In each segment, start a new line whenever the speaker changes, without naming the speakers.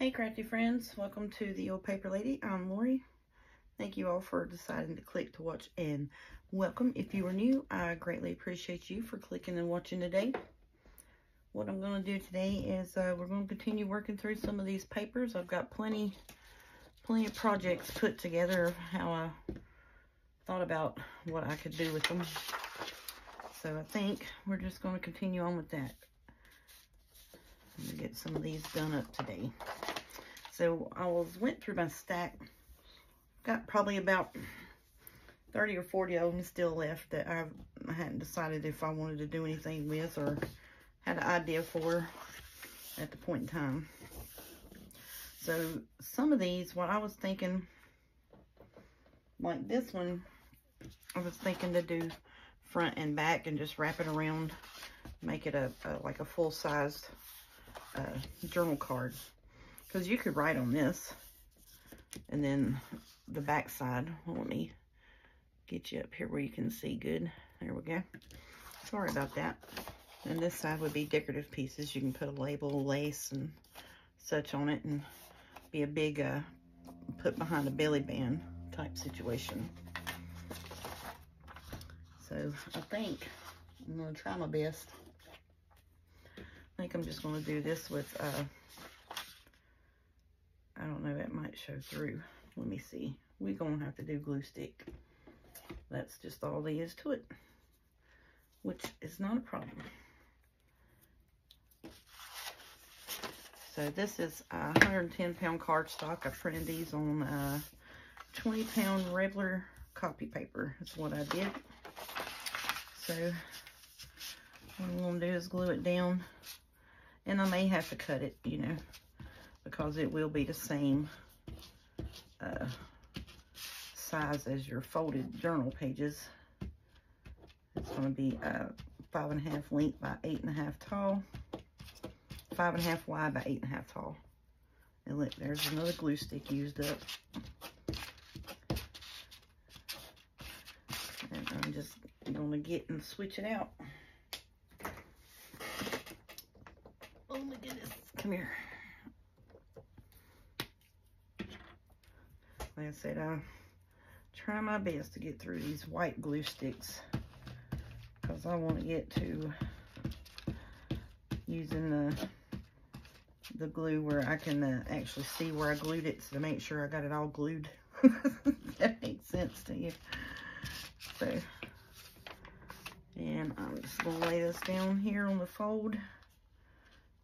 Hey crafty friends, welcome to the Old Paper Lady. I'm Lori. Thank you all for deciding to click to watch, and welcome. If you are new, I greatly appreciate you for clicking and watching today. What I'm going to do today is we're going to continue working through some of these papers. I've got plenty of projects put together of how I thought about what I could do with them. So I think we're just going to continue on with that. I'm going to get some of these done up today. So I went through my stack. Got probably about 30 or 40 of them still left that I hadn't decided if I wanted to do anything with or had an idea for at the point in time. So some of these, what I was thinking, like this one, I was thinking to do front and back and just wrap it around, make it like a full-sized journal card. Because you could write on this, and then the back side, well, let me get you up here where you can see good. There we go. Sorry about that. And this side would be decorative pieces. You can put a label, lace, and such on it, and be a big put behind a belly band type situation. So I think I'm going to try my best. I think I'm just going to do this with I don't know, it might show through. Let me see. We're going to have to do glue stick. That's just all there is to it, which is not a problem. So this is 110-pound cardstock. I printed these on 20-pound regular copy paper. That's what I did. So what I'm going to do is glue it down. And I may have to cut it, you know, because it will be the same size as your folded journal pages. It's going to be 5.5 length by 8.5 tall, 5.5 wide by 8.5 tall. And look, there's another glue stick used up. And I'm just going to get and switch it out. Oh my goodness, come here. Like I said, I try my best to get through these white glue sticks because I want to get to using the glue where I can actually see where I glued it, so to make sure I got it all glued. That makes sense to you. So, and I'm just going to lay this down here on the fold,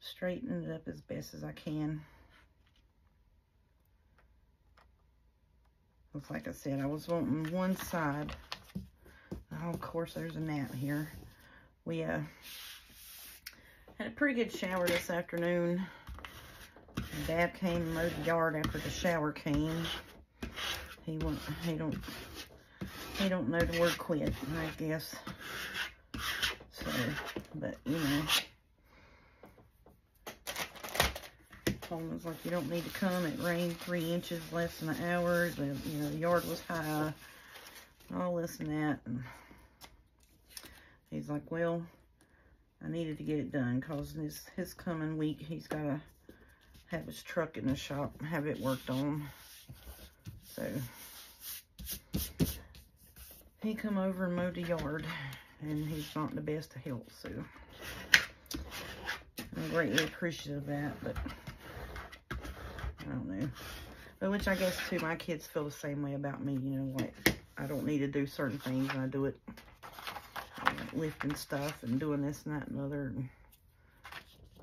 straighten it up as best as I can. Like I said, I was wanting one side. Oh, of course, there's a gnat here. We had a pretty good shower this afternoon. Dad came and mowed the yard after the shower came. He don't know the word quit, I guess. So, but you know, told him, it's like, you don't need to come. It rained 3 inches less than an hour. The yard was high, all this and that. And he's like, well, I needed to get it done because his coming week, he's got to have his truck in the shop and have it worked on. So he come over and mowed the yard, and he's not in the best of health. So I'm greatly appreciative of that, but I don't know. But which I guess too, my kids feel the same way about me, you know, like I don't need to do certain things and I do it, like lifting stuff and doing this and that and other.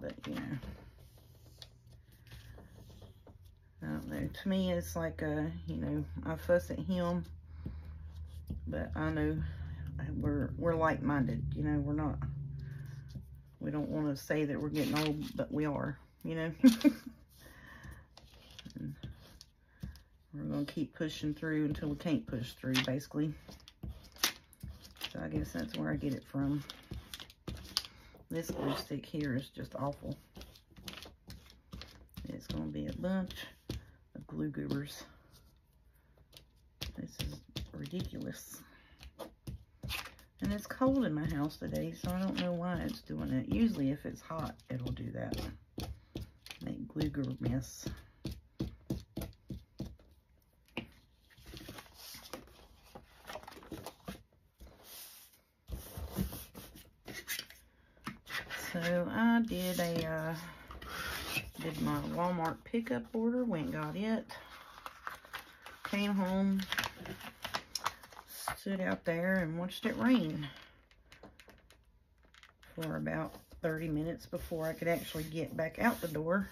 But you know, I don't know. To me, it's like you know, I fuss at him, but I know we're like-minded. You know, we don't want to say that we're getting old, but we are. You know. We're going to keep pushing through until we can't push through, basically. So I guess that's where I get it from. This glue stick here is just awful. It's going to be a bunch of glue goobers. This is ridiculous. And it's cold in my house today, so I don't know why it's doing it. Usually if it's hot, it'll do that. Make glue glue grubber mess. So I did my Walmart pickup order, went and got it, came home, stood out there and watched it rain for about 30 minutes before I could actually get back out the door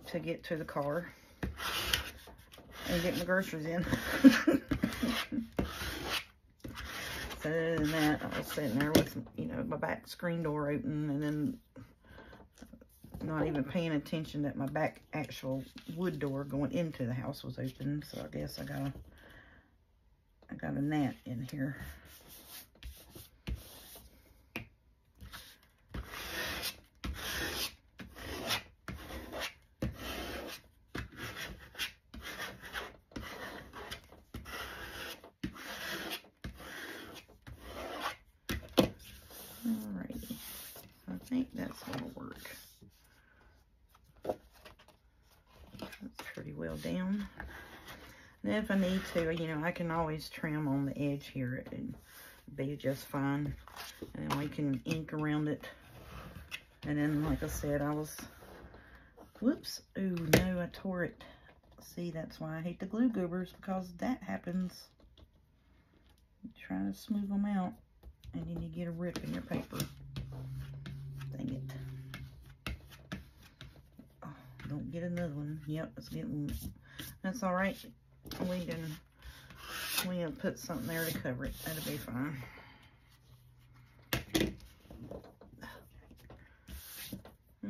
to get to the car and get my groceries in. So other than that, I was sitting there with, you know, my back screen door open, and then not even paying attention that my back actual wood door going into the house was open. So I guess I got a gnat in here. Alrighty, I think that's gonna work. That's pretty well down. And if I need to, you know, I can always trim on the edge here and be just fine. And then we can ink around it. And then, like I said, whoops, ooh, no, I tore it. See, that's why I hate the glue goobers, because that happens. You try to smooth them out, and then you get a rip in your paper. Dang it. Oh, don't get another one. Yep, it's getting, that's all right. We can put something there to cover it. That'll be fine.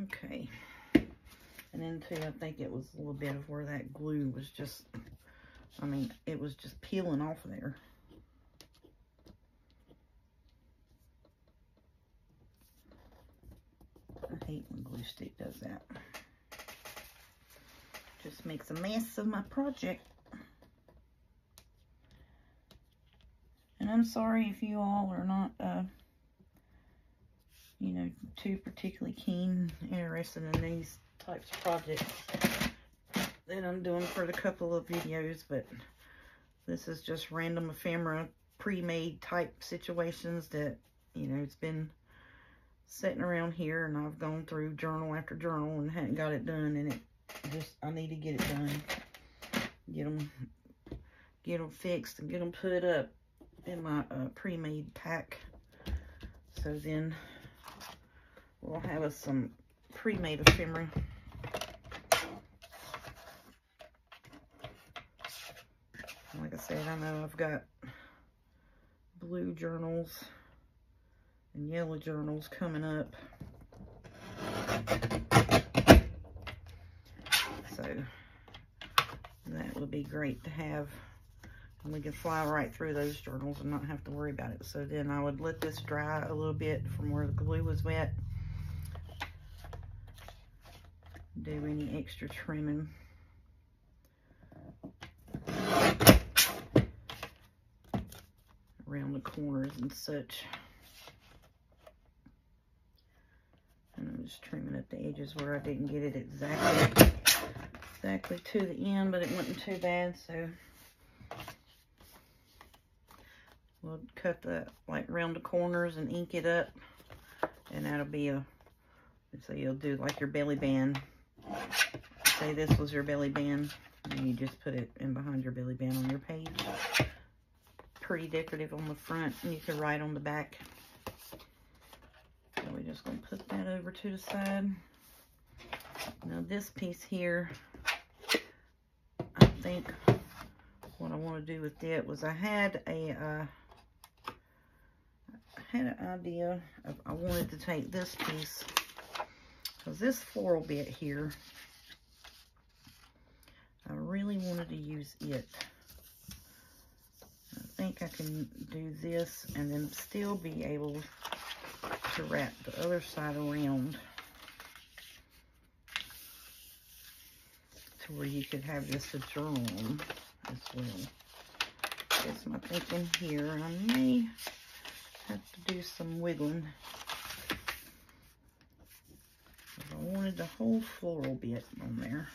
Okay. And then too, I think it was a little bit of where that glue was just, I mean, it was just peeling off of there. I hate when glue stick does that. Just makes a mess of my project. And I'm sorry if you all are not, you know, too particularly interested in these types of projects that I'm doing for the couple of videos, but this is just random ephemera pre-made type situations that, you know, it's been sitting around here, and I've gone through journal after journal and hadn't got it done, and it just, I need to get it done, get them fixed and get them put up in my pre-made pack. So then we'll have us some pre-made ephemera. Like I said, I know I've got blue journals and yellow journals coming up. So that would be great to have. And we can fly right through those journals and not have to worry about it. So then I would let this dry a little bit from where the glue was wet. Do any extra trimming. Around the corners and such. And I'm just trimming at the edges where I didn't get it exactly to the end, but it wasn't too bad, so we'll cut that like around the corners and ink it up, and that'll be so you'll do like your belly band. Say this was your belly band, and you just put it in behind your belly band on your page. Pretty decorative on the front, and you can write on the back. So we're just going to put that over to the side. Now this piece here, I think what I want to do with it was I had an idea of, I wanted to take this piece, because this floral bit here, I really wanted to use it. I think I can do this and then still be able to wrap the other side around to where you could have this a journal on as well. That's my thinking here. I may have to do some wiggling. I wanted wanted the whole floral bit on there.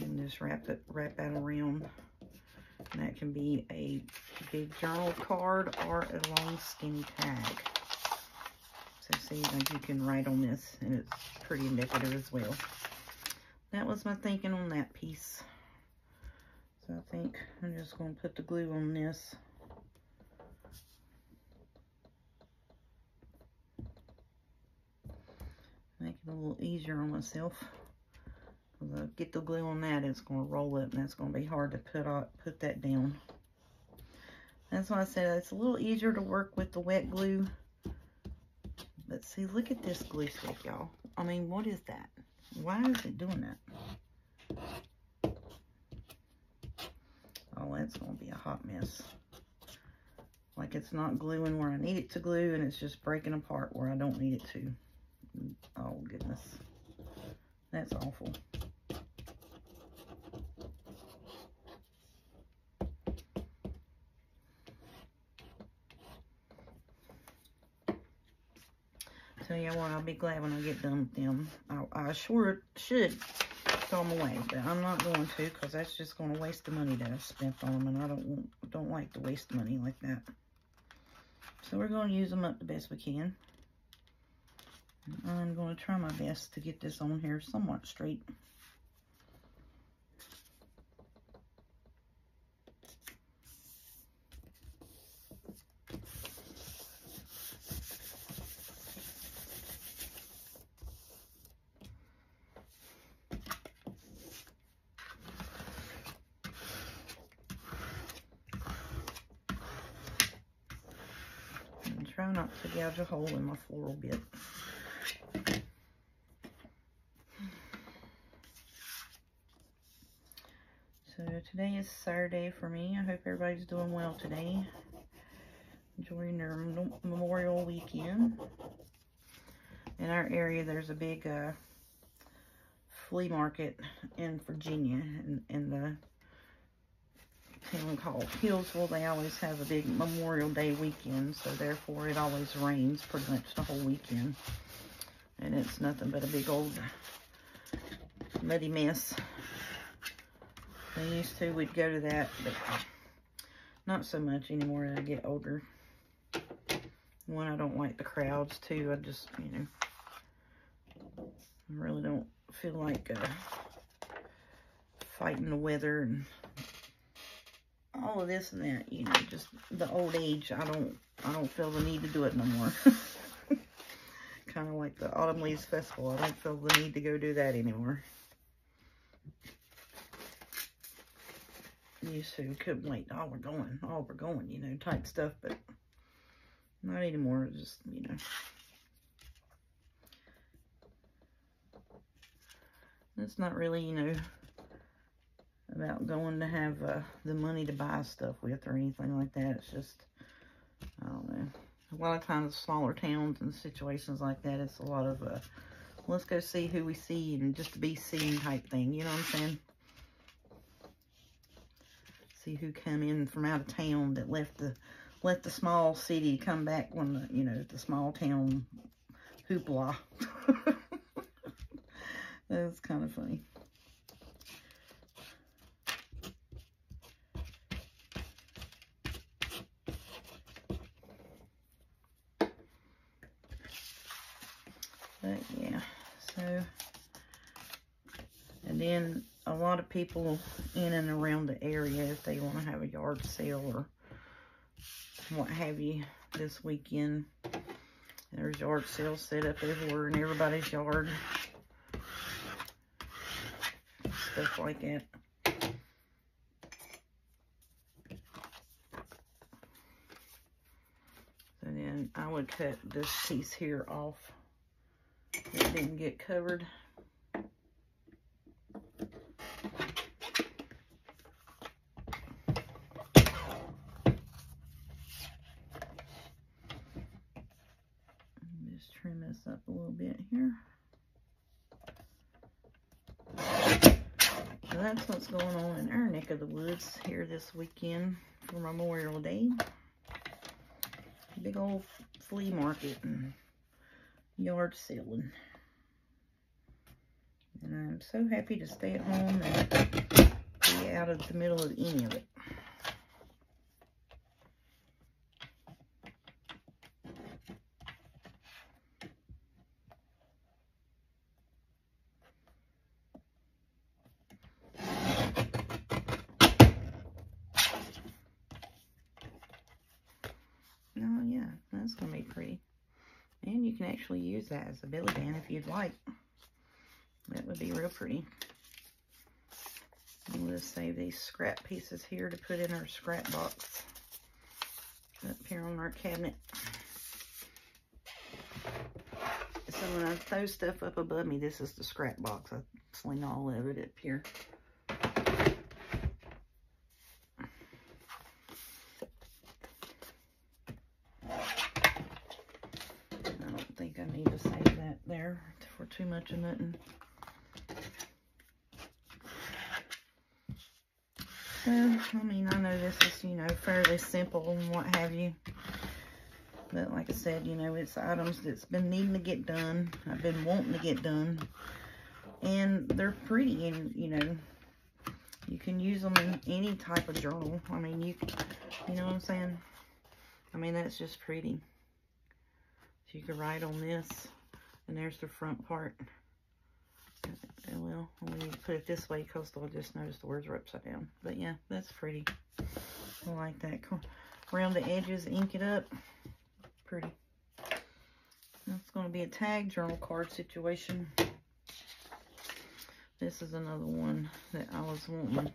And just wrap that around. And that can be a big journal card or a long skinny tag. So see, like you can write on this, and it's pretty indicative as well. That was my thinking on that piece. So I think I'm just going to put the glue on this. Make it a little easier on myself. Because I get the glue on that, it's going to roll up, and that's going to be hard to put that down. That's why I said it's a little easier to work with the wet glue. But see, look at this glue stick, y'all. I mean, what is that? Why is it doing that? Oh, that's going to be a hot mess. Like it's not gluing where I need it to glue, and it's just breaking apart where I don't need it to. Oh, goodness. That's awful. Tell you what, I'll be glad when I get done with them. I sure should throw them away, but I'm not going to, because that's just going to waste the money that I spent on them, and I don't like to waste money like that. So we're going to use them up the best we can. I'm going to try my best to get this on here somewhat straight. And try not to gouge a hole in my floral bit. So today is Saturday for me. I hope everybody's doing well today. Enjoying their Memorial weekend. In our area, there's a big flea market in Virginia. In the town called Hillsville, they always have a big Memorial Day weekend. So therefore, it always rains pretty much the whole weekend. And it's nothing but a big old muddy mess. We'd go to that, but not so much anymore as I get older. One, I don't like the crowds. Two, I just, you know, I really don't feel like fighting the weather and all of this and that. You know, just the old age. I don't feel the need to do it no more. Kind of like the Autumn Leaves Festival. I don't feel the need to go do that anymore. Used to, couldn't wait. Oh, we're going, you know, type stuff, but not anymore. Just, you know. It's not really, you know, about going to have the money to buy stuff with or anything like that. It's just, I don't know. A lot of times, smaller towns and situations like that, it's a lot of, let's go see who we see and just to be seen type thing. You know what I'm saying? See who come in from out of town that left the small city, come back when the, you know, the small town hoopla. That's kind of funny. But yeah, so, and then a lot of people in and around the area, if they want to have a yard sale or what have you this weekend, there's yard sales set up everywhere in everybody's yard. Stuff like that. So then I would cut this piece here off that didn't get covered. Just trim this up a little bit here. So that's what's going on in our neck of the woods here this weekend for Memorial Day. big old flea market and yard selling. And I'm so happy to stay at home and be out of the middle of any of it. Oh yeah, that's going to be pretty. And you can actually use that as a belly band if you'd like. That would be real pretty. And we'll save these scrap pieces here to put in our scrap box up here on our cabinet. So when I throw stuff up above me, this is the scrap box. I sling all of it up here. I don't think I need to save that there for too much of nothing. I mean, I know this is, you know, fairly simple and what have you. But like I said, you know, it's items that's been needing to get done. I've been wanting to get done. And they're pretty, and, you know, you can use them in any type of journal. I mean, you know what I'm saying? I mean, that's just pretty. So you can write on this, and there's the front part. Well, we need to put it this way because I'll just notice the words are upside down. But yeah, that's pretty. I like that. Around the edges, ink it up. Pretty. That's going to be a tag journal card situation. This is another one that I was wanting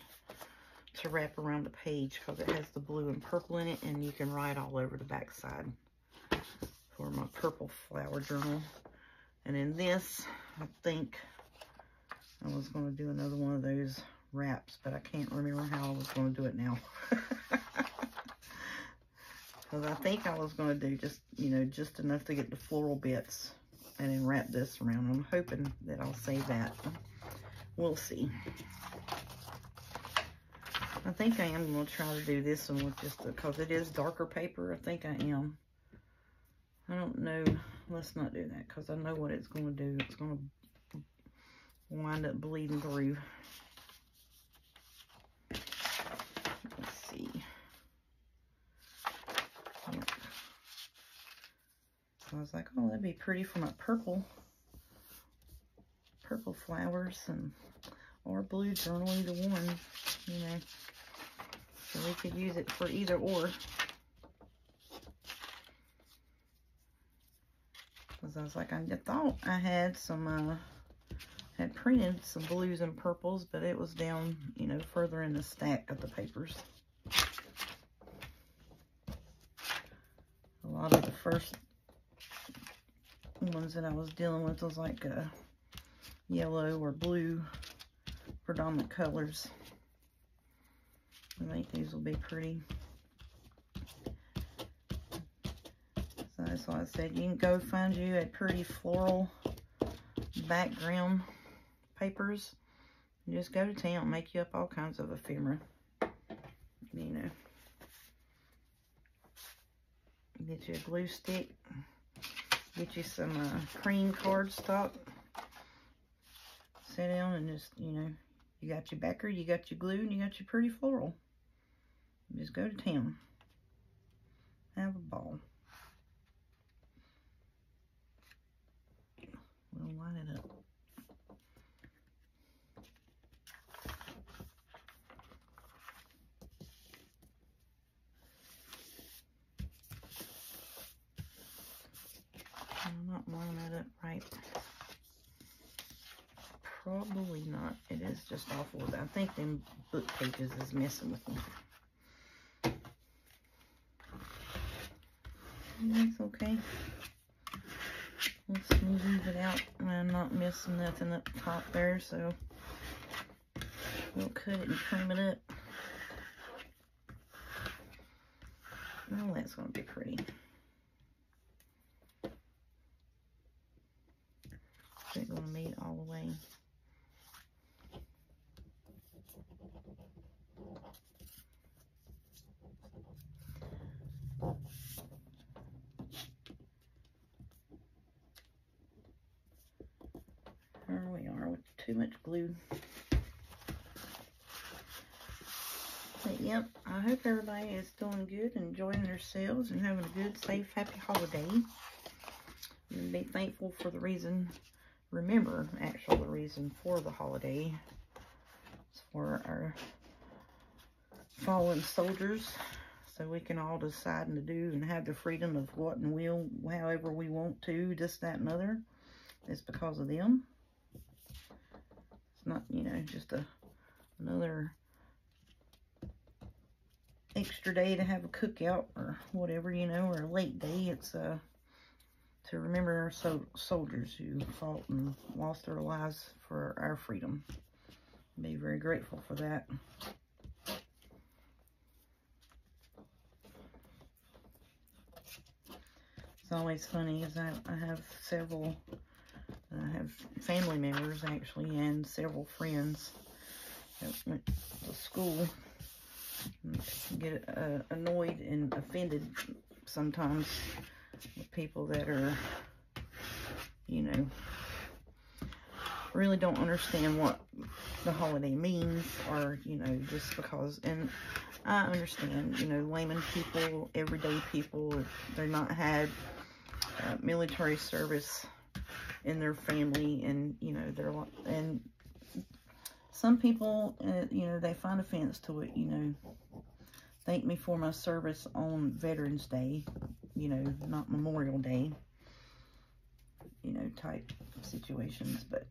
to wrap around the page because it has the blue and purple in it, and you can write all over the back side for my purple flower journal. And in this, I think I was going to do another one of those wraps, but I can't remember how I was going to do it now. Because I think I was going to do just, you know, just enough to get the floral bits and then wrap this around. I'm hoping that I'll save that. We'll see. I think I am going to try to do this one with just because it is darker paper. I think I am. I don't know. Let's not do that because I know what it's going to do. It's going to wind up bleeding through. Let's see. Yep. So I was like, oh, that'd be pretty for my purple flowers and or blue journal, either one, you know. So we could use it for either or. Because I was like, I thought I had some, had printed some blues and purples, but it was down, you know, further in the stack of the papers. A lot of the first ones that I was dealing with was like yellow or blue predominant colors. I think these will be pretty. So that's why I said you can go find you a pretty floral background papers and just go to town, make you up all kinds of ephemera, you know. Get you a glue stick, get you some cream cardstock, sit down and just, you know, you got your backer, you got your glue, and you got your pretty floral. Just go to town. Have a ball. We'll line it up. I'm not lining that up right. Probably not. It is just awful. I think them book pages is messing with me. That's okay. Let's smooth it out. I'm not missing nothing up top there, so we'll cut it and trim it up. Oh, that's going to be pretty. Is it going to meet all the way? too much glue. But yep, I hope everybody is doing good, enjoying themselves, and having a good, safe, happy holiday. And be thankful for the reason, remember, actually, the reason for the holiday. It's for our fallen soldiers, so we can all decide and do and have the freedom of what and will, however we want to, this, that, and other. It's because of them. It's not, you know, just another extra day to have a cookout or whatever, you know, or a late day. It's to remember our soldiers who fought and lost their lives for our freedom. Be very grateful for that. It's always funny as I have several, I have family members actually, and several friends that went to school. Get annoyed and offended sometimes with people that are, you know, really don't understand what the holiday means, or, you know, just because, and I understand, you know, layman people, everyday people, they're not had military service in their family, and, you know, and some people, you know, they find offense to it, you know. Thank me for my service on Veterans Day, you know, not Memorial Day, you know, type situations, but,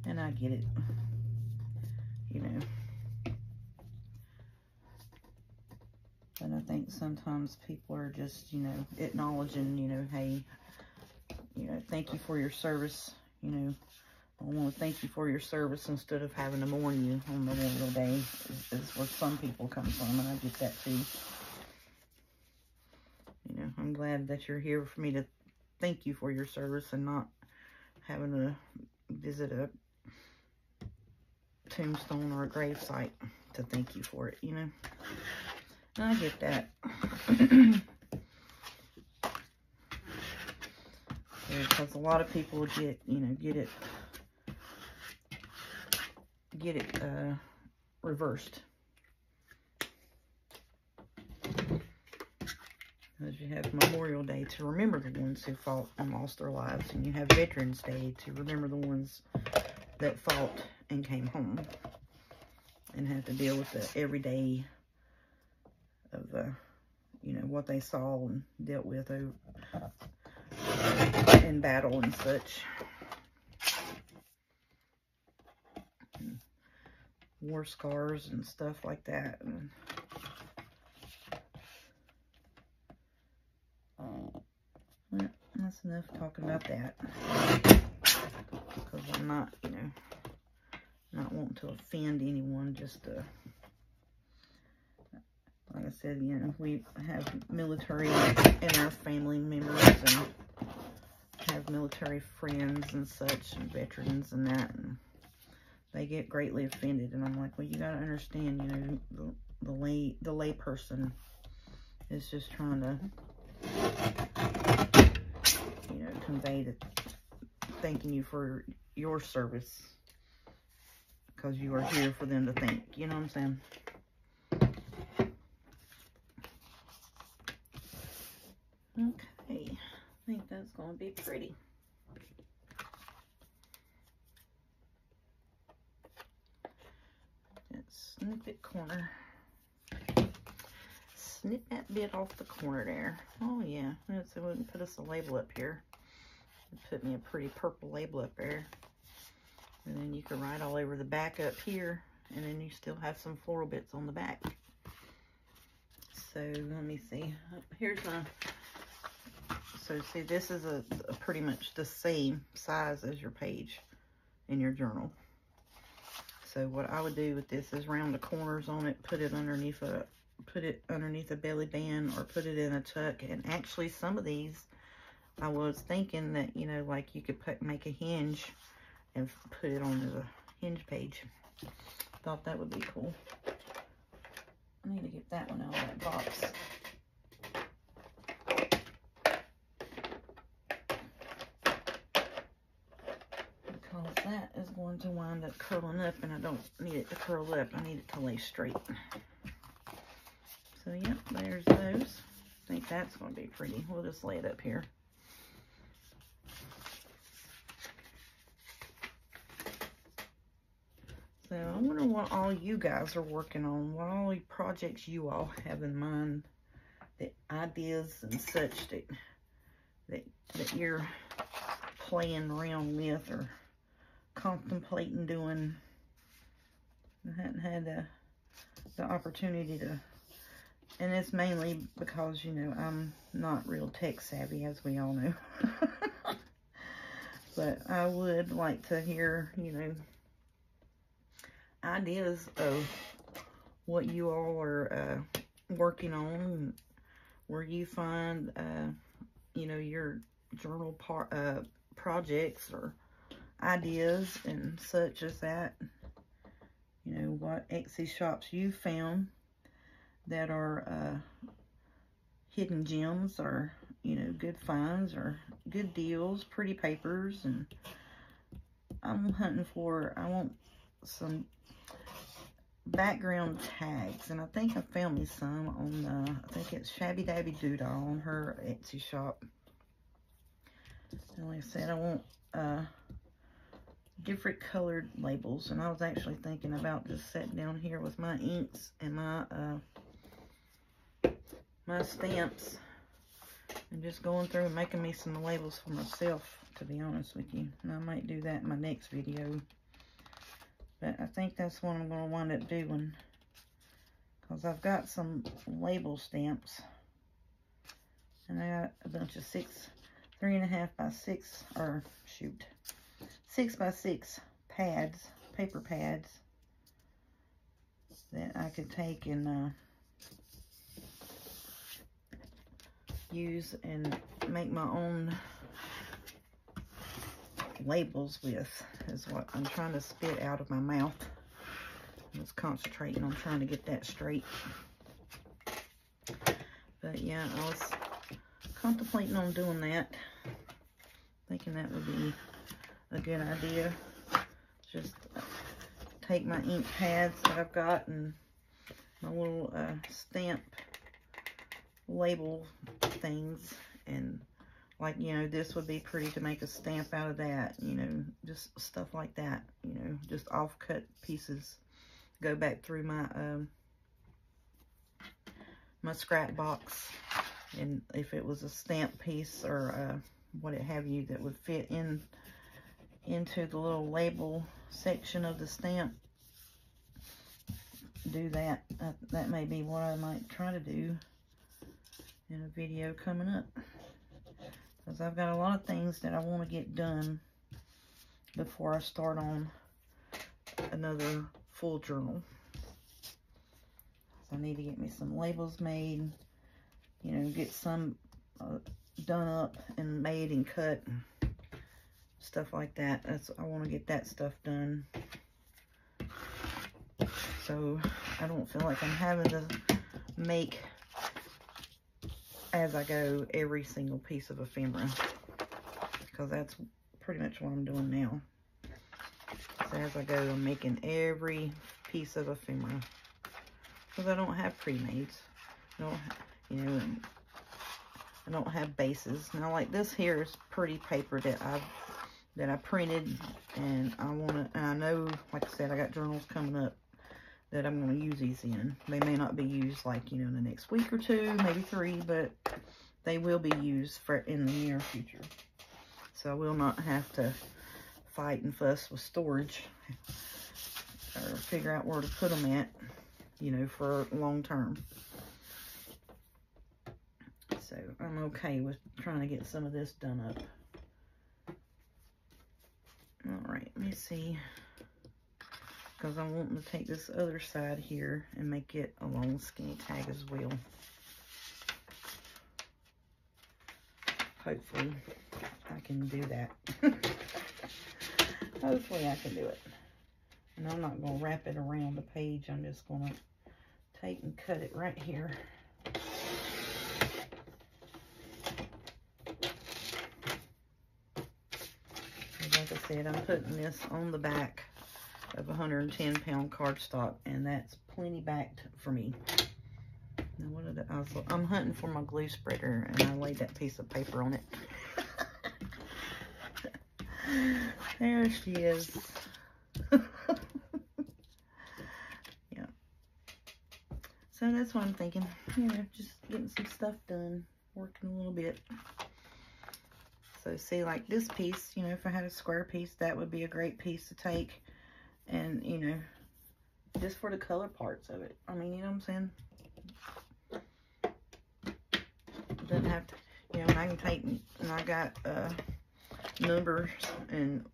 and I get it, you know. But I think sometimes people are just, you know, acknowledging, you know, hey, you know, thank you for your service, you know. I want to thank you for your service instead of having to mourn you on Memorial Day, is where some people come from, and I get that too. You know, I'm glad that you're here for me to thank you for your service and not having to visit a tombstone or a grave site to thank you for it, you know. And I get that. Because a lot of people get, you know, get it reversed. Because you have Memorial Day to remember the ones who fought and lost their lives, and you have Veterans Day to remember the ones that fought and came home and had to deal with the everyday of you know, what they saw and dealt with in battle and such. War scars and stuff like that. And well, that's enough talking about that, because I'm not, you know, not wanting to offend anyone. Just like I said, you know, we have military in our family members and have military friends and such, and veterans and that, and they get greatly offended, and I'm like, well, you gotta understand, you know, the lay person is just trying to, you know, convey that thanking you for your service, because you are here for them to thank, you know what I'm saying? Okay, I think that's gonna be pretty. Snip it corner. Snip that bit off the corner there. Oh yeah, so it wouldn't put us a label up here. It put me a pretty purple label up there. And then you can write all over the back up here, and then you still have some floral bits on the back. So let me see. Here's my, so see, this is a pretty much the same size as your page in your journal. So what I would do with this is round the corners on it, put it underneath a belly band, or put it in a tuck. And actually, some of these, I was thinking that, you know, like you could make a hinge and put it on the hinge page. Thought that would be cool. I need to get that one out of that box. that is going to wind up curling up, and I don't need it to curl up. I need it to lay straight. So, yep, there's those. I think that's going to be pretty. We'll just lay it up here. So, I wonder what all you guys are working on, what all the projects you all have in mind, the ideas and such that you're playing around with or contemplating doing. I hadn't had the opportunity to, and it's mainly because, you know, I'm not real tech savvy, as we all know. But I would like to hear, you know, ideas of what you all are working on, where you find, you know, your journal projects or ideas and such as that. You know, what Etsy shops you found that are hidden gems, or, you know, good finds or good deals, pretty papers. And I'm hunting for, I want some background tags, and I think I found me some on I think it's Shabby Dabby Doodah on her Etsy shop. And like I said, I want different colored labels, and I was actually thinking about just sitting down here with my inks and my stamps and just going through and making me some labels for myself, to be honest with you. And I might do that in my next video. But I think that's what I'm going to wind up doing, because I've got some label stamps, and I got a bunch of 3.5 by 6, or shoot, 6 by 6 pads, paper pads, that I could take and use and make my own labels with, is what I'm trying to spit out of my mouth. I was concentrating on trying to get that straight. But yeah, I was contemplating on doing that, thinking that would be a good idea. Just take my ink pads that I've got and my little stamp label things, and like, you know, this would be pretty to make a stamp out of that, you know, just stuff like that, you know, just off-cut pieces. Go back through my my scrap box, and if it was a stamp piece or what have you that would fit into the little label section of the stamp, do that. That may be what I might try to do in a video coming up, because I've got a lot of things that I want to get done before I start on another full journal. So I need to get me some labels made, you know, get some done up and made and cut, and stuff like that. I want to get that stuff done, so I don't feel like I'm having to make as I go every single piece of ephemera, because that's pretty much what I'm doing now. So as I go, I'm making every piece of ephemera, because I don't have pre-mades. You know, and I don't have bases. Now, like this here is pretty paper that I printed, and I know, like I said, I got journals coming up that I'm going to use these in. They may not be used, like, you know, in the next week or 2, maybe 3, but they will be used in the near future. So I will not have to fight and fuss with storage or figure out where to put them at, you know, for long term. So I'm okay with trying to get some of this done up. All right, let me see, because I'm wanting to take this other side here and make it a long skinny tag as well. Hopefully I can do that. Hopefully I can do it. And I'm not going to wrap it around the page. I'm just going to take and cut it right here. like I said, I'm putting this on the back of 110-pound cardstock, and that's plenty backed for me. Now, what did I'm hunting for my glue spreader, and I laid that piece of paper on it. There she is. Yeah. So that's what I'm thinking. Just getting some stuff done, working a little bit. So see, like this piece, if I had a square piece, that would be a great piece to take. And, just for the color parts of it. I mean, you know what I'm saying? Doesn't have to, and I can take, and I got numbers and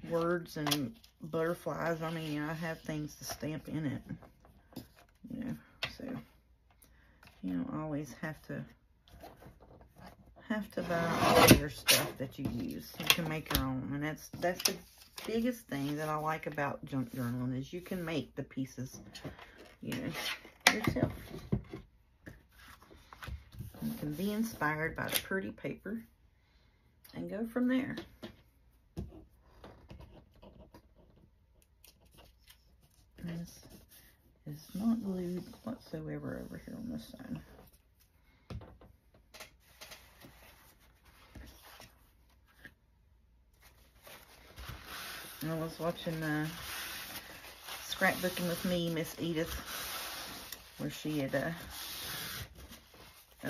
words and butterflies. I mean, I have things to stamp in it. So, I always have to buy all your stuff that you use. You can make your own, and that's the biggest thing that I like about junk journaling is you can make the pieces, yourself. You can be inspired by the pretty paper and go from there. This is not glued whatsoever over here on this side. I was watching Scrapbooking with Me, Miss Edith, where she had, it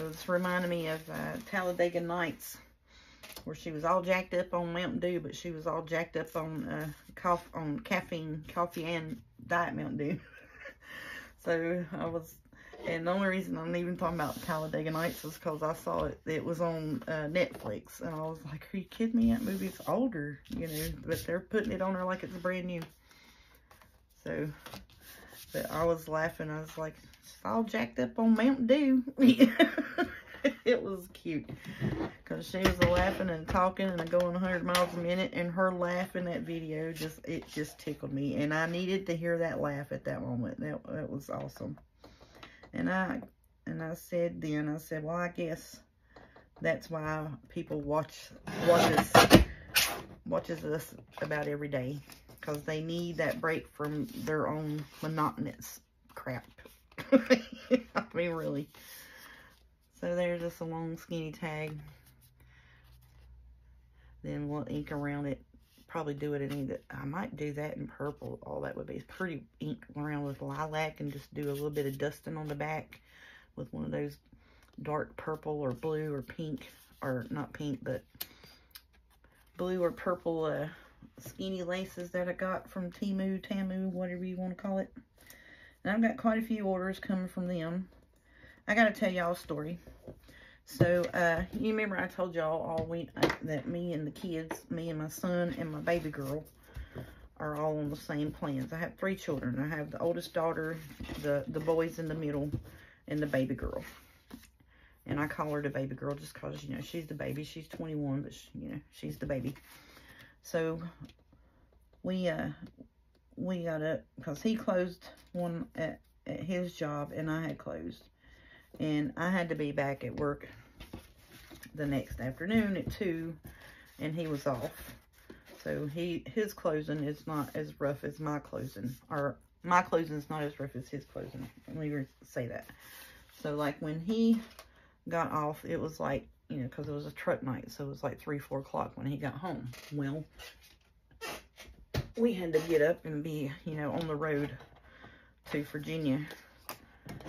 was reminding me of Talladega Nights, where she was all jacked up on Mountain Dew, but she was all jacked up on caffeine, coffee, and Diet Mountain Dew. So and the only reason I'm even talking about Talladega Nights is because I saw it was on Netflix, and I was like, are you kidding me? That movie's older, but they're putting it on her like it's brand new. So, but I was laughing. I was like, she's all jacked up on Mountain Dew. It was cute because she was laughing and talking and going 100 miles a minute, and her laugh in that video just tickled me, and I needed to hear that laugh at that moment. That was awesome. And I said, well, I guess that's why people watches us about every day, because they need that break from their own monotonous crap. I mean, really. So there's just a long skinny tag. Then we'll ink around it. Probably do it in either. I might do that in purple. All that would be pretty, ink around with lilac and just do a little bit of dusting on the back with one of those dark purple or blue or pink, or not pink, but blue or purple skinny laces that I got from Tamu, whatever you want to call it. And I've got quite a few orders coming from them. I got to tell y'all a story. So, you remember I told y'all all week that me and the kids, me and my son and my baby girl, are all on the same plans. I have 3 children. I have the oldest daughter, the boys in the middle, and the baby girl. And I call her the baby girl just because, she's the baby. She's 21, but, she's the baby. So, we got up because he closed one at his job, and I had closed. And I had to be back at work the next afternoon at 2, and he was off. So his closing is not as rough as my closing, or my closing is not as rough as his closing. Let me say that. So like when he got off, it was like, because it was a truck night, so it was like 3, 4 o'clock when he got home. Well, we had to get up and be, on the road to Virginia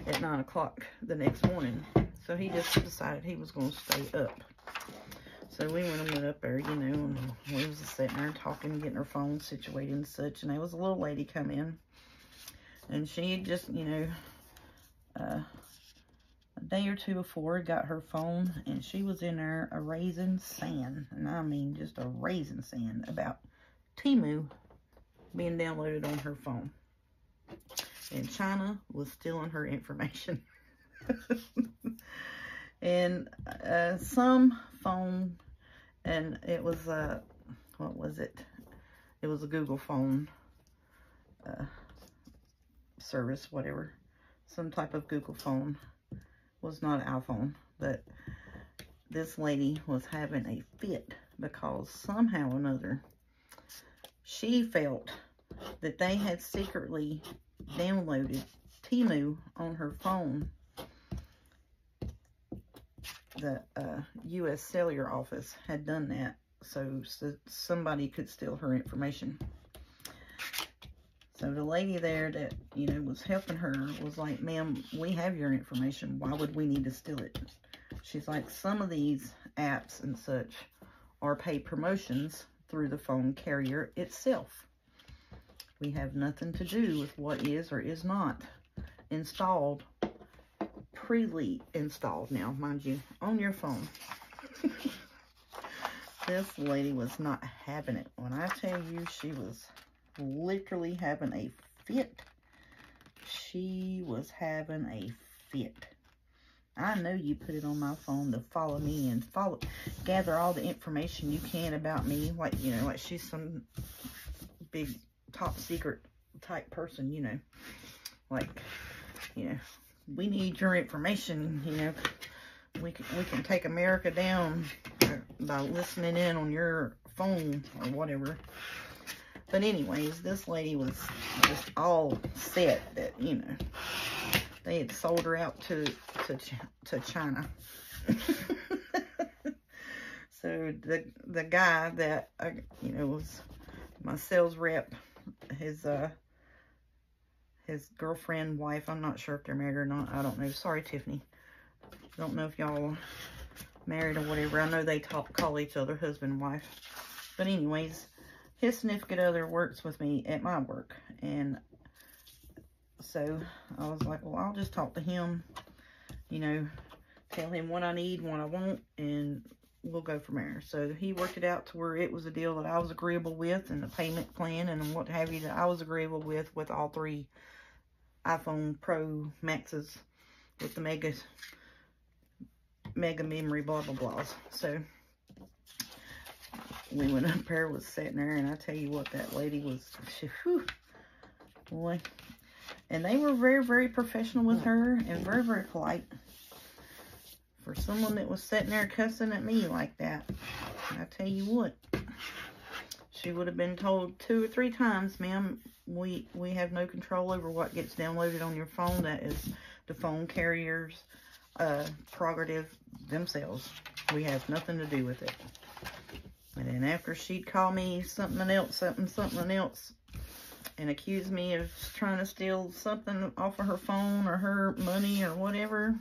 at 9 o'clock the next morning. So he just decided he was going to stay up. So we went up there, and we was just sitting there talking, getting her phone situated and such. And there was a little lady come in, and she had just, a day or 2 before got her phone, and she was in there erasing sand. And I mean just erasing sand about Temu being downloaded on her phone. And China was stealing her information. And some phone, and it was, what was it? It was a Google phone service, whatever. Some type of Google phone. Was not an iPhone. But this lady was having a fit because somehow or another she felt that they had secretly downloaded Temu on her phone. The U.S. Cellular office had done that so somebody could steal her information. So the lady there that, you know, was helping her was like, ma'am, we have your information. Why would we need to steal it? She's like, some of these apps and such are paid promotions through the phone carrier itself. We have nothing to do with what is or is not installed, pre-installed now, mind you, on your phone. This lady was not having it. When I tell you, she was literally having a fit. She was having a fit. I know you put it on my phone to follow me and gather all the information you can about me. Like, you know, like she's some big top secret type person, you know. Like, you know, we need your information, you know. We can take America down by listening in on your phone or whatever. But anyways, this lady was just all set that, you know, they had sold her out to China. So the guy that, you know, was my sales rep, his girlfriend, wife, I'm not sure if they're married or not. I don't know. Sorry, Tiffany. I don't know if y'all married or whatever. I know they call each other husband and wife. But anyways, his significant other works with me at my work. And so I was like, well, I'll just talk to him, you know, tell him what I need, what I want, and we'll go from there. So he worked it out to where it was a deal that I was agreeable with, and the payment plan and what have you that I was agreeable with all 3 iPhone Pro Maxes with the mega memory, blah, blah, blahs. So we went up there, was sitting there, and I tell you what, that lady was, whew, boy. And they were very, very professional with her and very, very polite. For someone that was sitting there cussing at me like that, I tell you what, she would have been told 2 or 3 times, ma'am, we have no control over what gets downloaded on your phone. That is the phone carrier's prerogative themselves. We have nothing to do with it. And then after she'd call me something else, and accuse me of trying to steal something off of her phone or her money or whatever,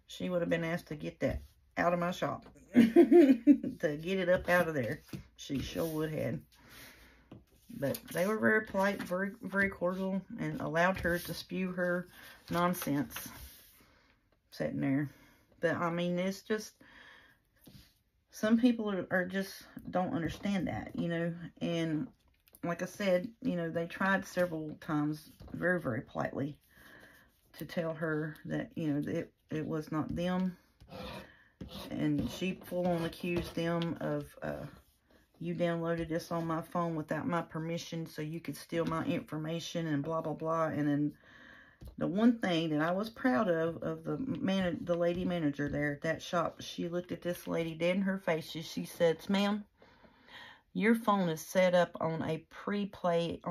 she would have been asked to get that out of my shop. To get it up out of there. She sure would have. But they were very polite, very, very cordial, and allowed her to spew her nonsense sitting there. But, I mean, it's just, some people are just don't understand that, you know. And like I said, you know, they tried several times very, very politely to tell her that, you know, it was not them. And she full on accused them of, you downloaded this on my phone without my permission so you could steal my information and blah, blah, blah. And then the one thing that I was proud of the lady manager there at that shop, she looked at this lady dead in her face. She said, ma'am, your phone is set up on a pre-approved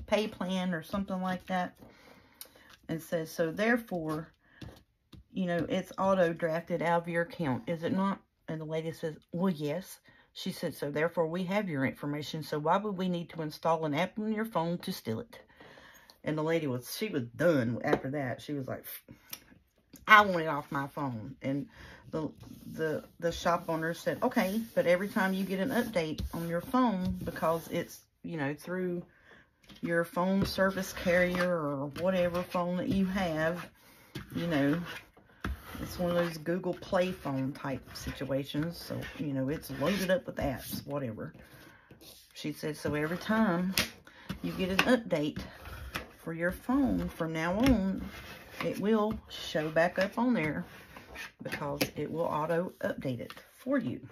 pay plan or something like that. And says, so therefore, you know, it's auto-drafted out of your account, is it not? And the lady says, well, yes. She said, so therefore we have your information, so why would we need to install an app on your phone to steal it? And the lady she was done after that. She was like, I want it off my phone. And the shop owner said, okay, but every time you get an update on your phone, because it's, you know, through your phone service carrier or whatever phone that you have, you know, it's one of those Google Play phone type situations. So, you know, it's loaded up with apps, whatever. She said, so every time you get an update for your phone from now on, it will show back up on there because it will auto update it for you.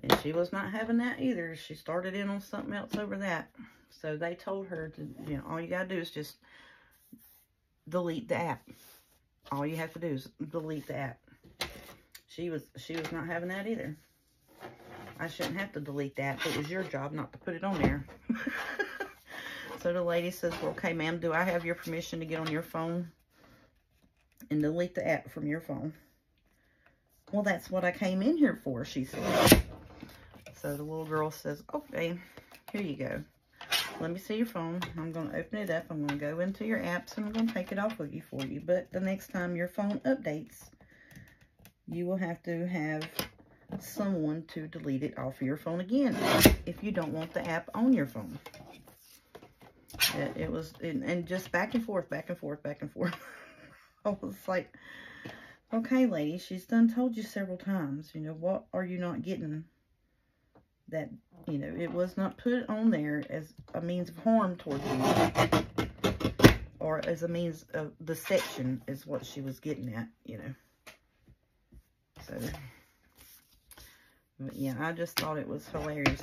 And she was not having that either. She started in on something else over that. So they told her to, you know, all you got to do is just delete the app. All you have to do is delete the app. she was not having that either. I shouldn't have to delete that. It was your job not to put it on there. So the lady says, well, okay, ma'am, do I have your permission to get on your phone and delete the app from your phone? Well, that's what I came in here for, she said. So the little girl says, okay, here you go. Let me see your phone. I'm going to open it up. I'm going to go into your apps, and I'm going to take it off of you for you. But the next time your phone updates, you will have to have someone to delete it off of your phone again if you don't want the app on your phone. It was, and just back and forth, back and forth, back and forth. I was like, okay, lady, she's done told you several times, you know, what are you not getting? That, you know, it was not put on there as a means of harm towards you, or as a means of deception is what she was getting at, you know. So, but yeah, I just thought it was hilarious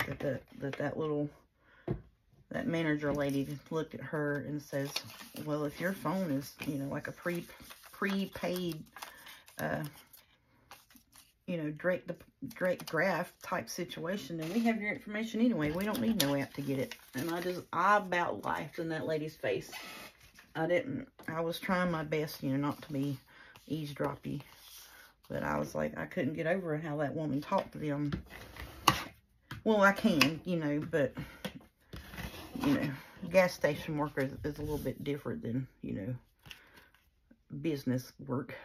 that manager lady looked at her and says, well, if your phone is, you know, like a prepaid, you know, direct graph type situation, then we have your information anyway. We don't need no app to get it. And I about laughed in that lady's face. I was trying my best, you know, not to be eavesdroppy. But I was like, I couldn't get over how that woman talked to them. Well, I can, you know, but, you know, gas station worker is a little bit different than, you know, business work.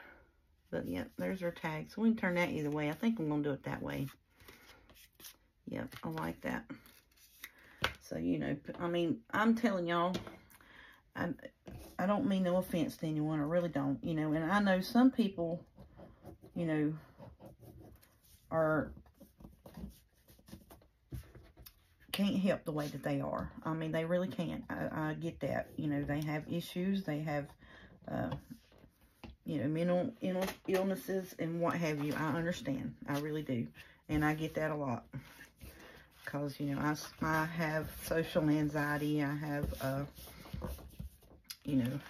But, yeah, there's our tag. So we can turn that either way. I think I'm going to do it that way. Yep, I like that. So, you know, I mean, I'm telling y'all, I don't mean no offense to anyone. I really don't, you know. And I know some people, you know, can't help the way that they are. I mean, they really can't. I get that. You know, they have issues. They have, you know, mental illnesses and what have you. I understand. I really do. And I get that a lot. Because, you know, I have social anxiety. I have, you know,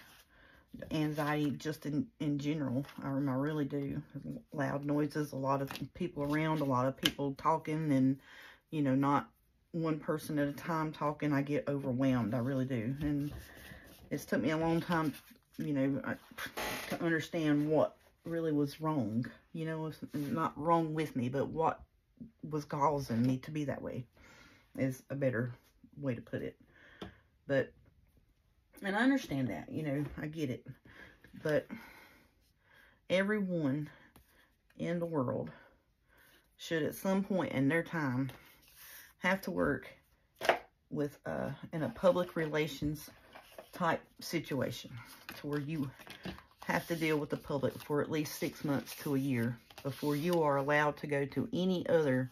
anxiety just in general. I really do. Loud noises, a lot of people around, a lot of people talking, and, you know, not one person at a time talking. I get overwhelmed. I really do. And it's took me a long time, you know, to understand what really was wrong. You know, it's not wrong with me, but what was causing me to be that way is a better way to put it. But, and I understand that, you know, I get it. But everyone in the world should at some point in their time have to work with in a public relations type situation, to where you have to deal with the public for at least 6 months to a year before you are allowed to go to any other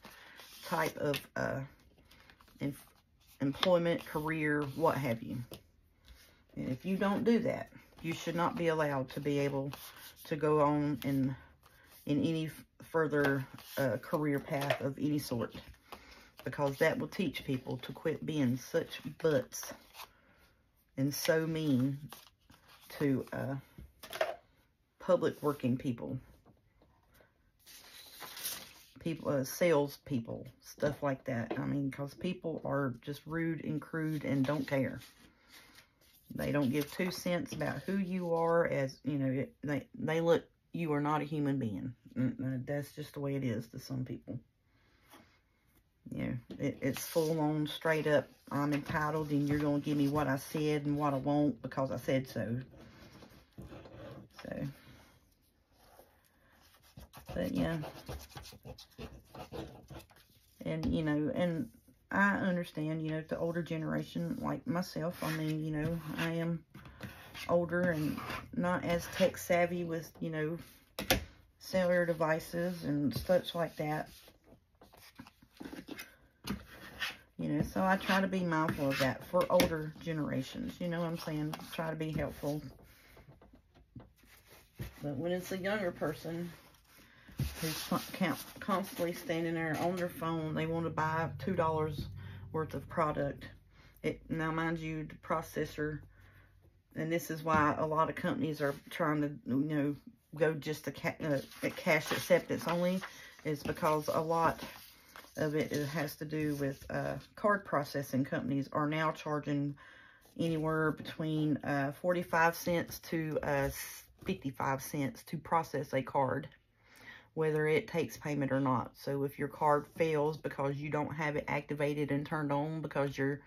type of employment, career, what have you. And if you don't do that, you should not be allowed to be able to go on in any further career path of any sort. Because that will teach people to quit being such butts and so mean to public working people. Sales people, stuff like that. I mean, because people are just rude and crude and don't care. They don't give 2 cents about who you are, as, you know, they look, you are not a human being. That's just the way it is to some people. You know, it's full on, straight up, I'm entitled and you're going to give me what I said and what I want because I said so. So, but yeah. And, you know, and I understand, you know, the older generation like myself, I mean, you know, I am older and not as tech savvy with, you know, cellular devices and such like that. You know, so I try to be mindful of that for older generations. You know what I'm saying? Try to be helpful. But when it's a younger person who's constantly standing there on their phone, they want to buy $2 worth of product. Now, mind you, the processor, and this is why a lot of companies are trying to, you know, go just to cash acceptance only is because a lot of it has to do with card processing companies are now charging anywhere between 45 cents to 55 cents to process a card, whether it takes payment or not. So if your card fails because you don't have it activated and turned on because you're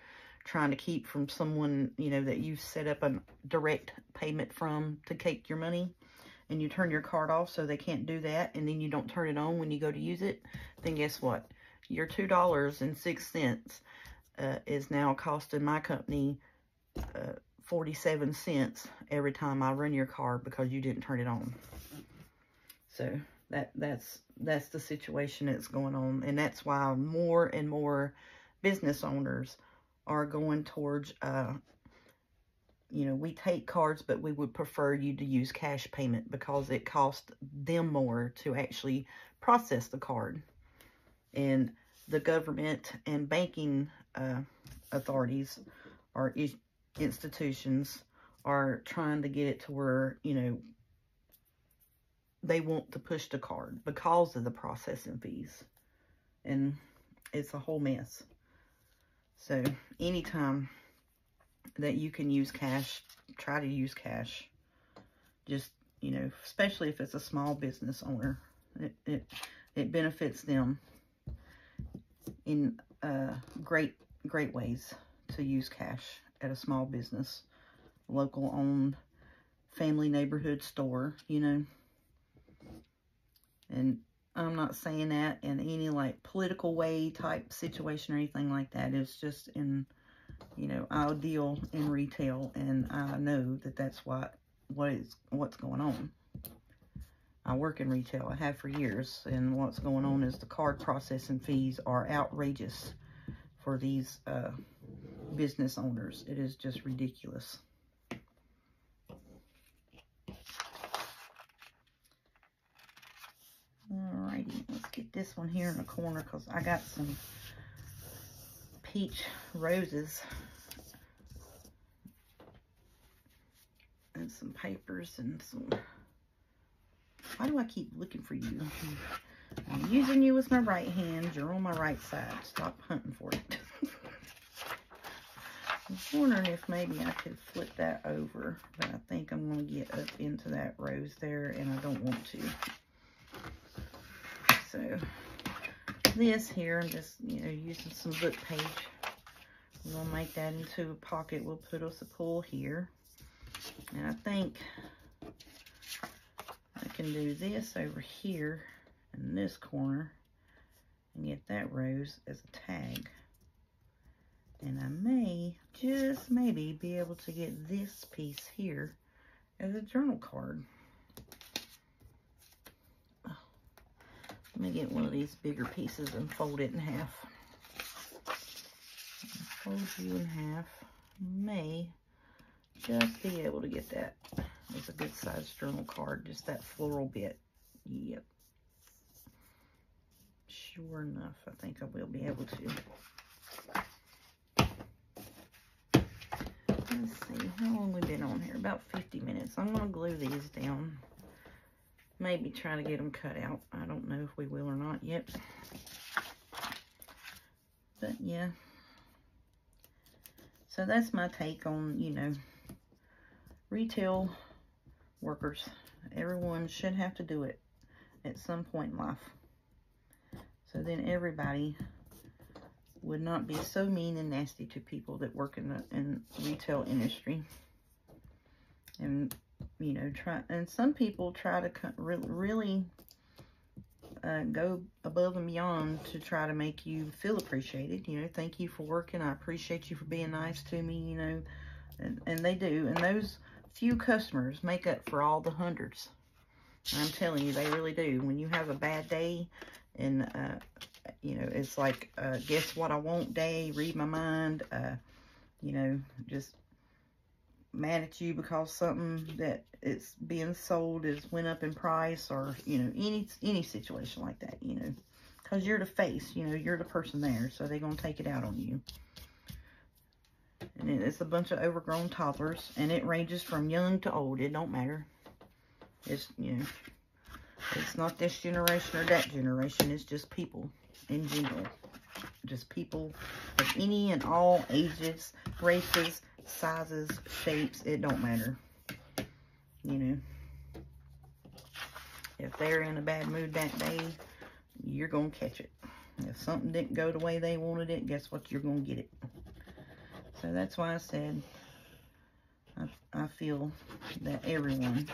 trying to keep from someone, you know, that you set up a direct payment from to take your money, and you turn your card off so they can't do that, and then you don't turn it on when you go to use it, then guess what? Your $2.06 is now costing my company 47 cents every time I run your card because you didn't turn it on. So that's the situation that's going on, and that's why more and more business owners are going towards you know, we take cards, but we would prefer you to use cash payment because it costs them more to actually process the card. And the government and banking authorities or institutions are trying to get it to where, you know, they want to push the card because of the processing fees. And it's a whole mess. So anytime that you can use cash, try to use cash. Just, you know, especially if it's a small business owner, it benefits them in great ways to use cash at a small business, local owned, family neighborhood store, you know. And I'm not saying that in any like political way type situation or anything like that. It's just in, you know, I deal in retail, and I know that that's what's going on. I work in retail. I have for years, and what's going on is the card processing fees are outrageous for these business owners. It is just ridiculous. Alrighty, let's get this one here in the corner because I got some peach roses and some papers and some... Why do I keep looking for you? I'm using you with my right hand. You're on my right side. Stop hunting for it. I was wondering if maybe I could flip that over, but I think I'm going to get up into that rose there, and I don't want to. So this here, I'm just, you know, using some book page. I'm going to make that into a pocket. We'll put us a pull here. And I think I can do this over here in this corner and get that rose as a tag. And I may, just maybe, be able to get this piece here as a journal card. Let me get one of these bigger pieces and fold it in half. Fold you in half. May just be able to get that as a good sized journal card, just that floral bit. Yep. Sure enough, I think I will be able to. Let's see, how long we been on here? About 50 minutes. I'm going to glue these down. Maybe try to get them cut out. I don't know if we will or not yet. But yeah. So that's my take on, you know, retail workers. Everyone should have to do it at some point in life. So then everybody would not be so mean and nasty to people that work in the retail industry. And, you know, some people try to really go above and beyond to try to make you feel appreciated. You know, thank you for working. I appreciate you for being nice to me, you know. And they do. And those few customers make up for all the hundreds. I'm telling you, they really do. When you have a bad day and, you know, it's like, guess what I want day, read my mind, you know, just mad at you because something that it's being sold went up in price, or, you know, any situation like that, you know, because you're the face, you know, you're the person there, so they're going to take it out on you. And it's a bunch of overgrown toddlers, and it ranges from young to old. It don't matter. It's, you know, it's not this generation or that generation. It's just people in general. Just people of any and all ages, races, sizes, shapes. It don't matter. You know, if they're in a bad mood that day, you're going to catch it. If something didn't go the way they wanted it, guess what? You're going to get it. So that's why I said I feel that everyone,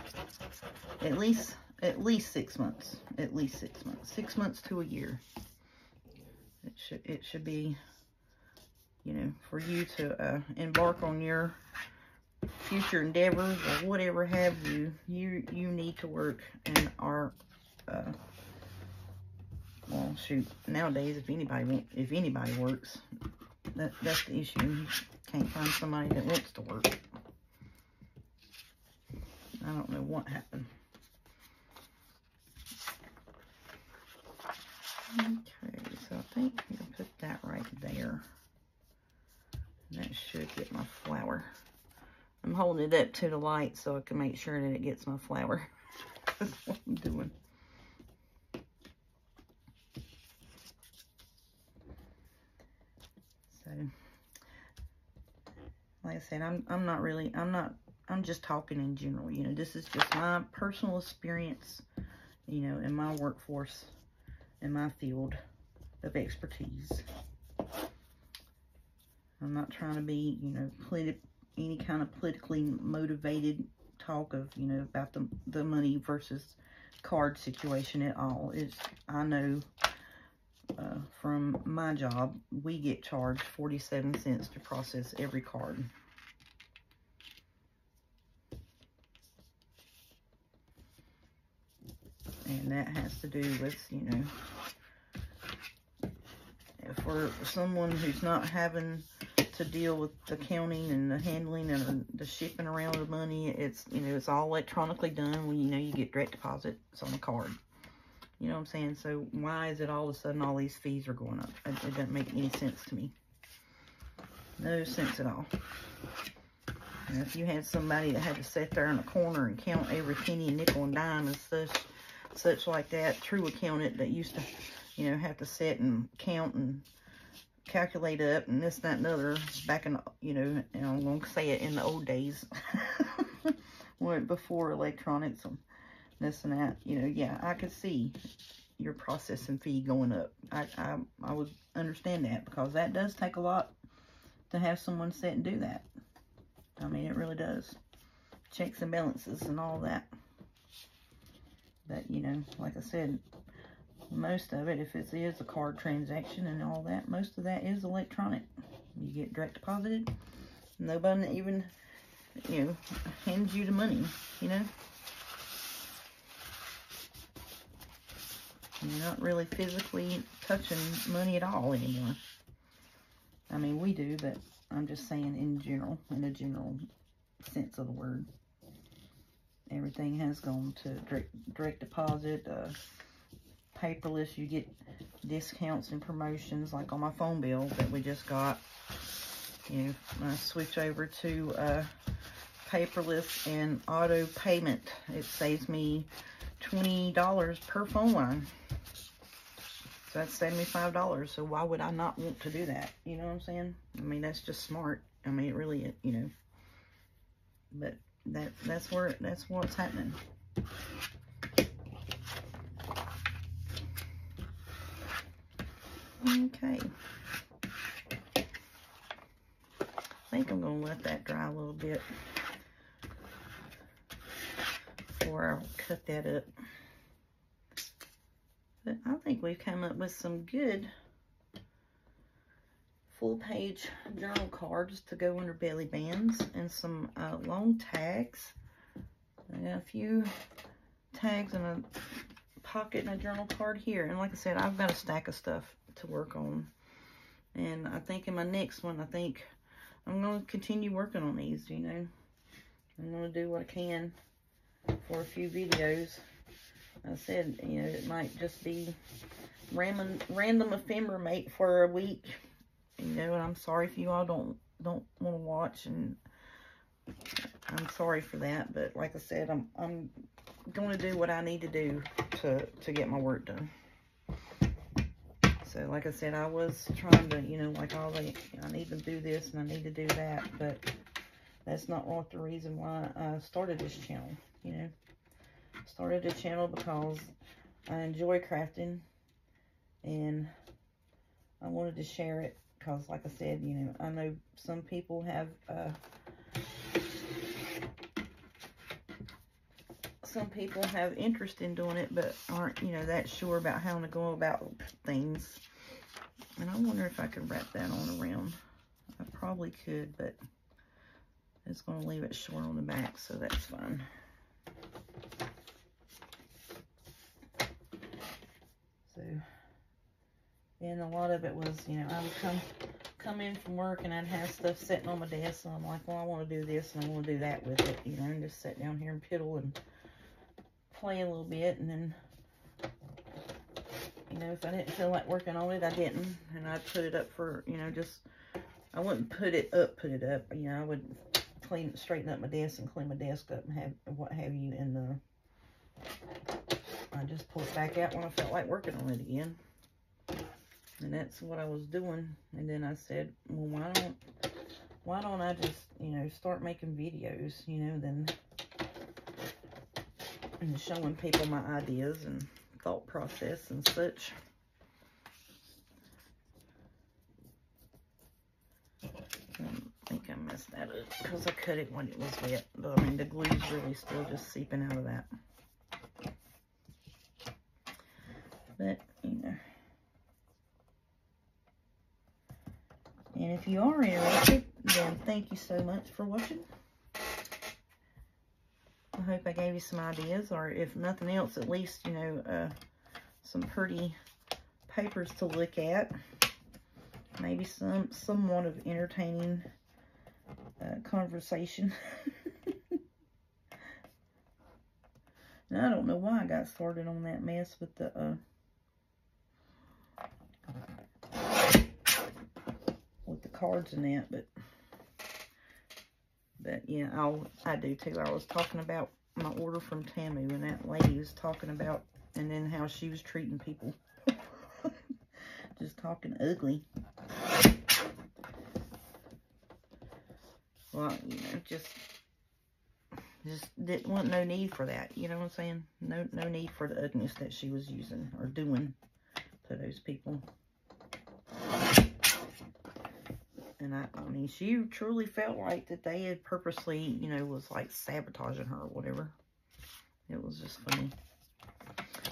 at least 6 months, 6 months to a year, it should be, you know, for you to embark on your future endeavors or whatever have you. You need to work and are, well, shoot, nowadays if anybody works, that's the issue. You can't find somebody that wants to work. I don't know what happened. Okay, so I think I'm going to put that right there. And that should get my flower. I'm holding it up to the light so I can make sure that it gets my flower. That's what I'm doing. So, like I said, I'm just talking in general. You know, this is just my personal experience, you know, in my workforce, in my field of expertise. I'm not trying to be, you know, any kind of politically motivated talk of, you know, about the money versus card situation at all. I know from my job, we get charged 47 cents to process every card. And that has to do with, you know, for someone who's not having to deal with the counting and the handling and the shipping around the money, it's, you know, it's all electronically done. When, you know, you get direct deposit, it's on the card. You know what I'm saying? So why is it all of a sudden all these fees are going up? It doesn't make any sense to me. No sense at all. And if you had somebody that had to sit there in a corner and count every penny and nickel and dime and such like that, true accountant that used to, you know, have to sit and count and calculate up and this, that, and other back in, you know, and I'm going to say it in the old days, before electronics and this and that, you know, yeah, I could see your processing fee going up. I would understand that, because that does take a lot to have someone sit and do that. I mean, it really does. Checks and balances and all that. But, you know, like I said, most of it, if it is a card transaction and all that, most of that is electronic. You get direct deposited. Nobody even, you know, hands you the money, you know. You're not really physically touching money at all anymore. I mean, we do, but I'm just saying in general, in a general sense of the word. Everything has gone to direct deposit, paperless. You get discounts and promotions, like on my phone bill that we just got. You know, I switch over to paperless and auto payment. It saves me $20 per phone line. So that's $75. So why would I not want to do that? You know what I'm saying? I mean, that's just smart. I mean, it really, you know. But that's what's happening. Okay. I think I'm going to let that dry a little bit before I cut that up. But I think we've come up with some good full-page journal cards to go under belly bands, and some long tags. I got a few tags and a pocket and a journal card here. And like I said, I've got a stack of stuff to work on. And I think in my next one, I think I'm going to continue working on these, you know. I'm going to do what I can for a few videos. I said, you know, it might just be random ephemera mate for a week. You know, and I'm sorry if you all don't want to watch, and I'm sorry for that. But like I said, I'm going to do what I need to do to get my work done. So, like I said, I was trying to, you know, like I need to do this and I need to do that, but that's not what the reason why I started this channel, you know. Started the channel because I enjoy crafting, and I wanted to share it because, like I said, you know, I know some people have interest in doing it, but aren't, you know, that sure about how to go about things. And I wonder if I could wrap that on around. I probably could, but it's going to leave it short on the back, so that's fine. So, and a lot of it was, you know, I would come in from work and I'd have stuff sitting on my desk, and I'm like, well, I want to do this and I want to do that with it, you know, and just sit down here and piddle and play a little bit, and then, you know, if I didn't feel like working on it, I didn't, and I'd put it up for, you know, just, I wouldn't put it up, you know, I would straighten up my desk and clean my desk up and have, what have you, and I just pull it back out when I felt like working on it again. And that's what I was doing. And then I said, well, why don't I just, you know, start making videos, you know, and showing people my ideas and thought process and such. I think I messed that up because I cut it when it was wet. But, I mean, the glue's really still just seeping out of that. But, you know. And if you are interested, then thank you so much for watching. I hope I gave you some ideas, or if nothing else, at least, you know, some pretty papers to look at. Maybe somewhat of entertaining conversation. And I don't know why I got started on that mess with the cards and that, but yeah, I do too. I was talking about my order from Tamu, and that lady was talking about, and then how she was treating people. Just talking ugly. Well, you know, just didn't want no need for that. You know what I'm saying? No need for the ugliness that she was using or doing to those people. And I mean, she truly felt like that they had purposely, you know, was like sabotaging her or whatever. It was just funny.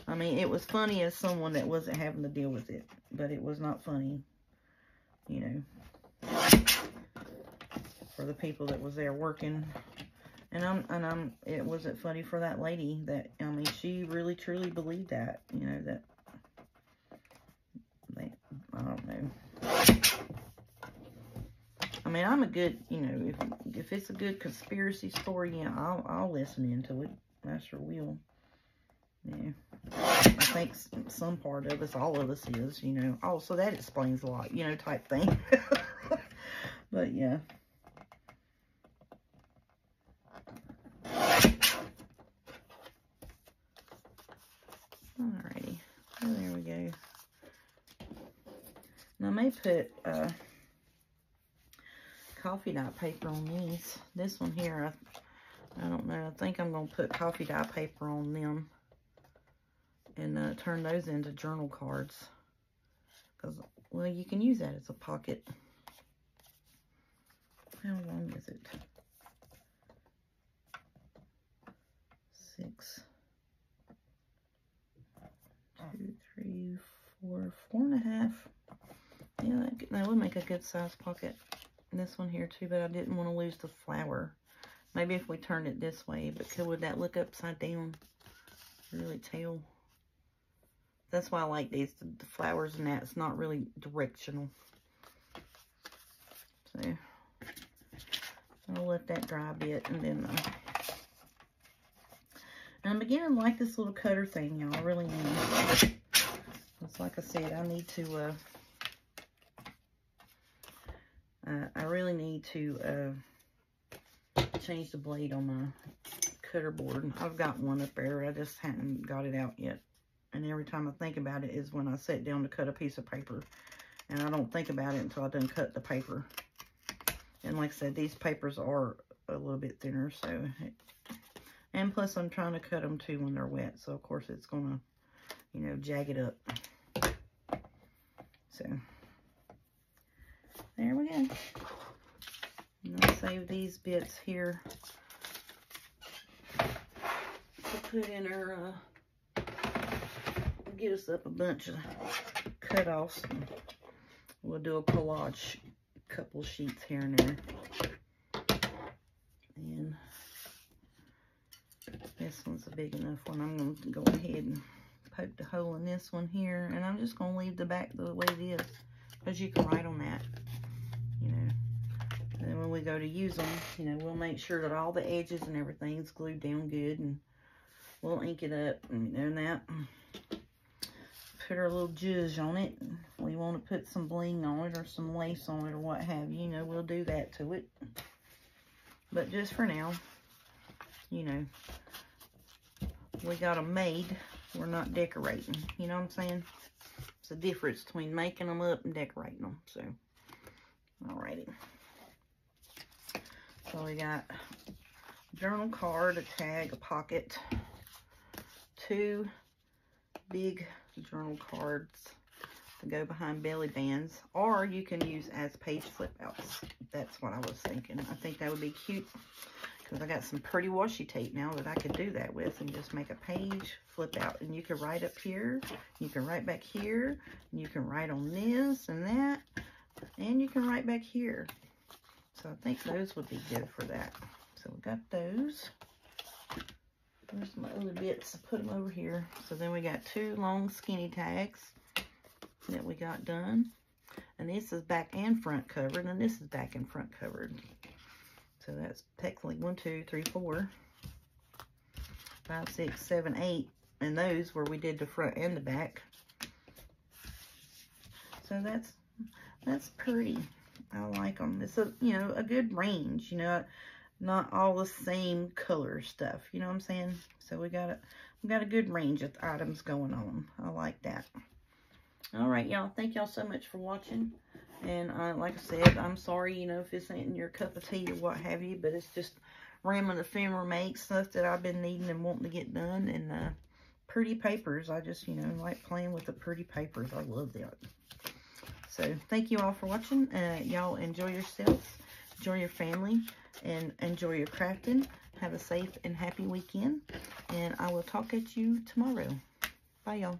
I mean, it was funny as someone that wasn't having to deal with it, but it was not funny, you know, for the people that was there working. And it wasn't funny for that lady that, I mean, she really truly believed that, you know, that I don't know. I mean, I'm a good, you know, if it's a good conspiracy story, yeah, I'll listen into it. I sure will. Yeah. I think some part of us, all of us is, you know. Oh, so that explains a lot, you know, type thing. But, yeah. Alrighty. Oh, there we go. Now, I may put coffee dye paper on these. This one here, I don't know. I think I'm going to put coffee dye paper on them and turn those into journal cards. Because, well, you can use that as a pocket. How long is it? 6, 2, 3, 4, 4.5. Yeah, that would make a good size pocket. And this one here too, but I didn't want to lose the flower. Maybe if we turned it this way, but would that look upside down? Really tell. That's why I like these, the flowers and that. It's not really directional. So, I'll let that dry a bit, and then, and I'm beginning to like this little cutter thing, y'all. I really am. It's like I said, I need to, I really need to change the blade on my cutter board. I've got one up there. I just haven't got it out yet. And every time I think about it is when I sit down to cut a piece of paper. And I don't think about it until I done cut the paper. And like I said, these papers are a little bit thinner. So, and plus I'm trying to cut them too when they're wet. So of course it's going to, you know, jag it up. So, there we go. And I'll save these bits here to put in our, get us up a bunch of cut-offs. We'll do a collage, couple sheets here and there. And this one's a big enough one. I'm going to go ahead and poke the hole in this one here. And I'm just going to leave the back the way it is, because you can write on that, you know. And then when we go to use them, you know, we'll make sure that all the edges and everything's glued down good. And we'll ink it up and that. Put our little zhuzh on it. We want to put some bling on it or some lace on it or what have you. You know, we'll do that to it. But just for now, you know, we got them made. We're not decorating. You know what I'm saying? It's the difference between making them up and decorating them. So, alrighty. So we got a journal card, a tag, a pocket, 2 big journal cards to go behind belly bands, or you can use as page flip outs. That's what I was thinking. I think that would be cute because I got some pretty washi tape now that I could do that with and just make a page flip out. And you can write up here, you can write back here, and you can write on this and that, and you can write back here. So I think those would be good for that. So we got those. There's my other bits. I put them over here. So then we got 2 long skinny tags that we got done. And this is back and front covered. And this is back and front covered. So that's technically 1, 2, 3, 4, 5, 6, 7, 8. And those where we did the front and the back. So that's pretty. I like them. It's a, you know, a good range, you know. Not all the same color stuff, you know what I'm saying? So we got a good range of items going on. I like that. All right, y'all. Thank y'all so much for watching. And like I said, I'm sorry, you know, if this ain't your cup of tea or what have you, but it's just Ram and Ephemera make stuff that I've been needing and wanting to get done. And pretty papers. I just, you know, like playing with the pretty papers. I love that. So thank you all for watching. Y'all enjoy yourselves. Enjoy your family. And enjoy your crafting. Have a safe and happy weekend. And I will talk at you tomorrow. Bye, y'all.